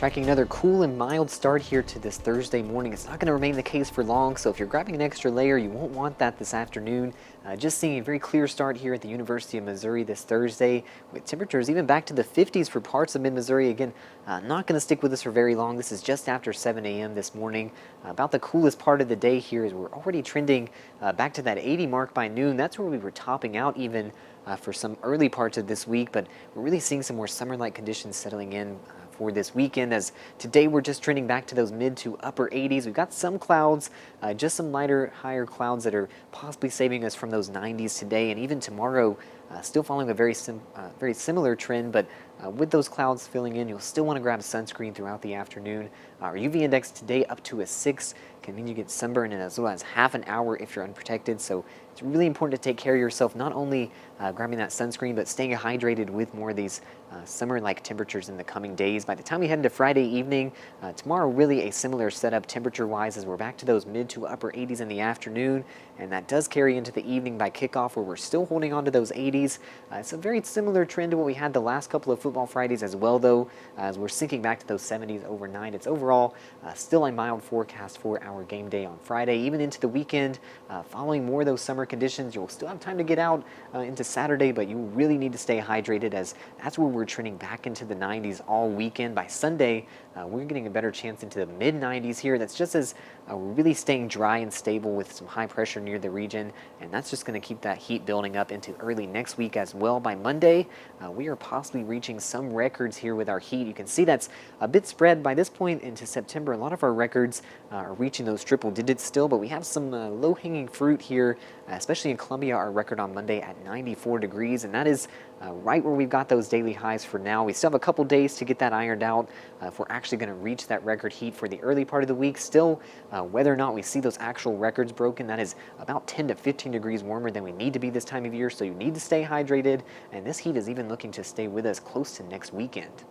Tracking another cool and mild start here to this Thursday morning. It's not going to remain the case for long, so if you're grabbing an extra layer, you won't want that this afternoon. Just seeing a very clear start here at the University of Missouri this Thursday, with temperatures even back to the 50s for parts of mid-Missouri. Again, not going to stick with us for very long. This is just after 7 a.m. this morning. About the coolest part of the day here is we're already trending back to that 80 mark by noon. That's where we were topping out even for some early parts of this week, but we're really seeing some more summer-like conditions settling in for this weekend, as today we're just trending back to those mid to upper 80s. We've got some clouds, just some lighter, higher clouds that are possibly saving us from those 90s today, and even tomorrow, still following a very similar trend, but with those clouds filling in, you'll still want to grab sunscreen throughout the afternoon. Our UV index today up to a 6 can mean you get sunburn in as well as half an hour if you're unprotected, so it's really important to take care of yourself, not only grabbing that sunscreen, but staying hydrated with more of these summer-like temperatures in the coming days. By the time we head into Friday evening, tomorrow really a similar setup temperature-wise, as we're back to those mid to upper 80s in the afternoon, and that does carry into the evening by kickoff, where we're still holding on to those 80s. It's a very similar trend to what we had the last couple of football Fridays as well, though, as we're sinking back to those 70s overnight. It's overall still a mild forecast for our game day on Friday, even into the weekend. Following more of those summer conditions, you'll still have time to get out into Saturday, but you really need to stay hydrated, as that's where we're trending back into the 90s all weekend. By Sunday, we're getting a better chance into the mid-90s here. That's just as we're really staying dry and stable with some high pressure near the region, and that's just going to keep that heat building up into early next week as well. By Monday, we are possibly reaching some records here with our heat. You can see that's a bit spread by this point into September. A lot of our records are reaching those triple digits still, but we have some low-hanging fruit here, especially in Columbia. Our record on Monday at 94 degrees, and that is right where we've got those daily highs for now. We still have a couple days to get that ironed out if we're actually going to reach that record heat for the early part of the week. Still, whether or not we see those actual records broken, that is about 10 to 15 degrees warmer than we need to be this time of year, so you need to stay hydrated, and this heat is even looking to stay with us close to next weekend.